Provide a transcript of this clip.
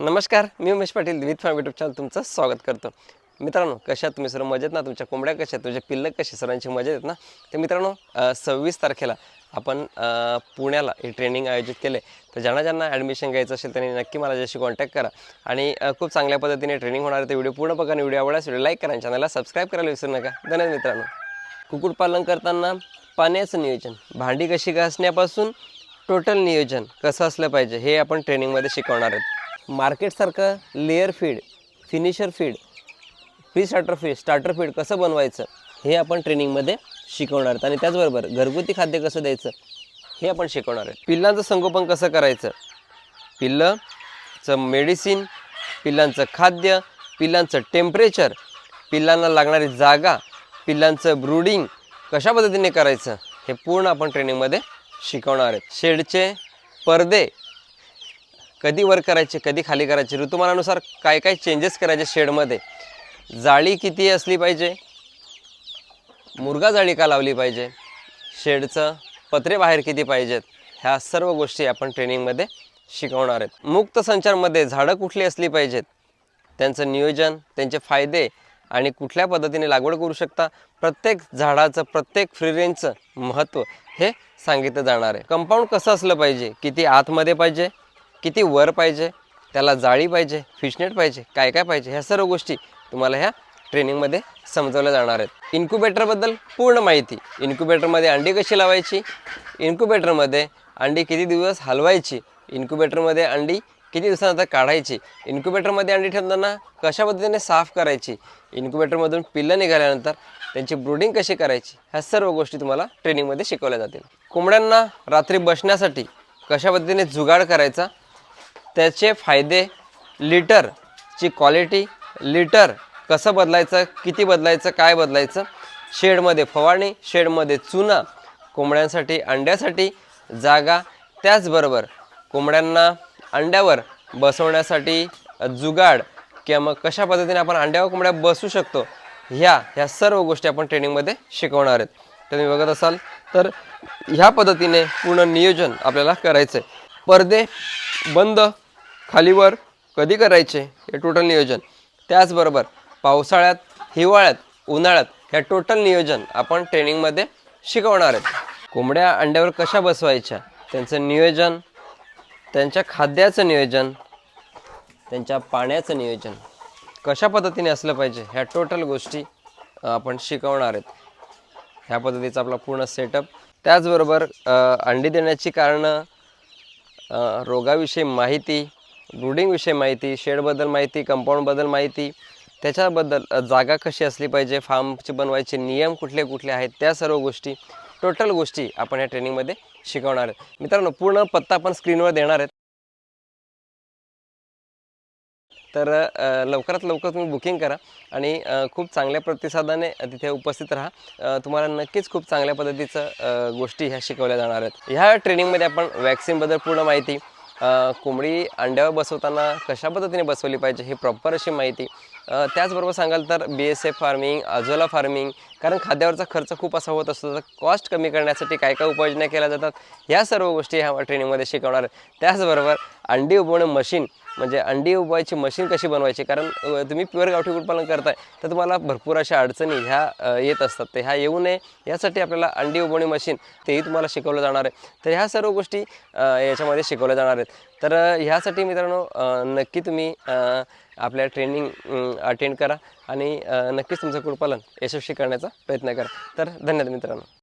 नमस्कार, मी Umesh Patil with farm YouTube channel तुमचं स्वागत करतो. मित्रांनो, कशा तुम्ही सर्व मजेत ना? तुमच्या कोंबड्या कशा आहेत, तुझे पिल्लं कशी, सर्वांची मजेत आहेत ना? तर मित्रांनो, 26 तारखेला आपण पुण्याला हे ट्रेनिंग आयोजित केले. तर ज्यांना ज्यांना ॲडमिशन घ्यायचं असेल त्यांनी नक्की माझ्याशी कॉन्टॅक्ट करा आणि खूप चांगल्या पद्धतीने ट्रेनिंग होणार आहे. तर व्हिडिओ पूर्ण बघा आणि व्हिडिओ आवडल्यास व्हिडिओ लाईक करा आणि चॅनलला सबस्क्राईब करायला विसरू नका. धन्यवाद मित्रांनो. कुक्कुटपालन करताना पाण्याचं नियोजन, भांडी कशी घासण्यापासून टोटल नियोजन कसं असलं पाहिजे हे आपण ट्रेनिंगमध्ये शिकवणार आहेत. मार्केटसारखं layer feed, finisher feed, pre starter feed कसं बनवायचं हे आपण ट्रेनिंगमध्ये शिकवणार आहेत आणि त्याचबरोबर घरगुती खाद्य कसं द्यायचं हे आपण शिकवणार आहे. पिल्लांचं संगोपन कसं करायचं, पिल्लाचं मेडिसिन, पिल्लांचं खाद्य, पिल्लांचं टेम्परेचर, पिल्लांना लागणारी जागा, पिल्लांचं ब्रूडिंग कशा पद्धतीने करायचं हे पूर्ण आपण ट्रेनिंगमध्ये शिकवणार आहेत. शेडचे पडदे कधी वर करायचे, कधी खाली करायचे, ऋतुमानानुसार काय काय चेंजेस करायचे शेडमध्ये, जाळी किती असली पाहिजे, मुर्गा जाळी का लावली पाहिजे, शेडचं पत्रे बाहेर किती पाहिजेत, ह्या सर्व गोष्टी आपण ट्रेनिंगमध्ये शिकवणार आहेत. मुक्त संचारमध्ये झाडं कुठली असली पाहिजेत, त्यांचं नियोजन, त्यांचे फायदे आणि कुठल्या पद्धतीने लागवड करू शकता, प्रत्येक झाडाचं, प्रत्येक फ्री रेंजचं महत्त्व हे सांगितलं जाणार आहे. कंपाऊंड कसं असलं पाहिजे, किती आतमध्ये पाहिजे, किती वर पाहिजे, त्याला जाळी पाहिजे, फिशनेट पाहिजे, काय काय पाहिजे, ह्या सर्व गोष्टी तुम्हाला ह्या ट्रेनिंगमध्ये समजवल्या जाणार आहेत. इन्क्युबेटरबद्दल पूर्ण माहिती, इन्क्युबेटरमध्ये अंडी कशी लावायची, इन्क्युबेटरमध्ये अंडी किती दिवस हलवायची, इन्क्युबेटरमध्ये अंडी किती दिवसानंतर काढायची, इन्क्युबेटरमध्ये अंडी ठेवताना कशा पद्धतीने साफ करायची, इन्क्युबेटरमधून पिल्लं निघाल्यानंतर त्यांची ब्रूडिंग कशी करायची, ह्या सर्व गोष्टी तुम्हाला ट्रेनिंगमध्ये शिकवल्या जातील. कोंबड्यांना रात्री बसण्यासाठी कशा पद्धतीने जुगाड करायचा, त्याचे फायदे, लिटरची क्वालिटी, लिटर कसं बदलायचं, किती बदलायचं, काय बदलायचं, शेडमध्ये फवारणी, शेडमध्ये चुना, कोंबड्यांसाठी अंड्यासाठी जागा, त्याचबरोबर कोंबड्यांना अंड्यावर बसवण्यासाठी जुगाड किंवा मग कशा पद्धतीने आपण अंड्यावर कोंबड्या बसू शकतो, ह्या सर्व गोष्टी आपण ट्रेनिंगमध्ये शिकवणार आहेत. तर तुम्ही बघत असाल तर ह्या पद्धतीने पूर्ण नियोजन आपल्याला करायचं आहे. पडदे बंद खालीवर कधी करायचे हे टोटल नियोजन, त्याचबरोबर पावसाळ्यात, हिवाळ्यात, उन्हाळ्यात ह्या टोटल नियोजन आपण ट्रेनिंगमध्ये शिकवणार आहेत. कोंबड्या अंड्यावर कशा बसवायच्या, त्यांचं नियोजन, त्यांच्या खाद्याचं नियोजन, त्यांच्या पाण्याचं नियोजन कशा पद्धतीने असलं पाहिजे, ह्या टोटल गोष्टी आपण शिकवणार आहेत. ह्या पद्धतीचा आपला पूर्ण सेटअप, त्याचबरोबर अंडी देण्याची कारणं, रोगाविषयी माहिती, ब्रूडिंगविषयी माहिती, शेडबद्दल माहिती, कंपाऊंडबद्दल माहिती, त्याच्याबद्दल जागा कशी असली पाहिजे, फार्मचे बनवायचे नियम कुठले कुठले आहेत, त्या सर्व गोष्टी, टोटल गोष्टी आपण या ट्रेनिंगमध्ये शिकवणार आहेत. मित्रांनो, पूर्ण पत्ता आपण स्क्रीनवर देणार आहेत. तर लवकरात लवकर तुम्ही बुकिंग करा आणि खूप चांगल्या प्रतिसादाने तिथे उपस्थित राहा. तुम्हाला नक्कीच खूप चांगल्या पद्धतीचं गोष्टी ह्या शिकवल्या जाणार आहेत. ह्या ट्रेनिंगमध्ये आपण वॅक्सिनबद्दल पूर्ण माहिती, कोंबडी अंड्यावर बसवताना कशा पद्धतीने बसवली पाहिजे हे प्रॉपर अशी माहिती, त्याचबरोबर सांगाल तर BSF फार्मिंग, अझोला फार्मिंग, कारण खाद्यावरचा खर्च खूप असा होत असतो, तर कॉस्ट कमी करण्यासाठी काय काय उपाययोजना केल्या जातात, ह्या सर्व गोष्टी ह्या ट्रेनिंगमध्ये शिकवणार आहेत. त्याचबरोबर अंडी उबवणं मशीन, म्हणजे अंडी उबवायची मशीन कशी बनवायची, कारण तुम्ही प्युअर गावठी कुक्कुटपालन करताय तर तुम्हाला भरपूर अशा अडचणी ह्या येत असतात, तर ह्या येऊ नये यासाठी आपल्याला अंडी उबवणी मशीन तेही तुम्हाला शिकवलं जाणार आहे. तर ह्या सर्व गोष्टी याच्यामध्ये शिकवल्या जाणार आहेत. तर ह्यासाठी मित्रांनो नक्की तुम्ही आपल्या ट्रेनिंग अटेंड करा आणि नक्कीच तुमचं कुक्कुटपालन यशस्वी करण्याचा प्रयत्न करा. तर धन्यवाद मित्रांनो.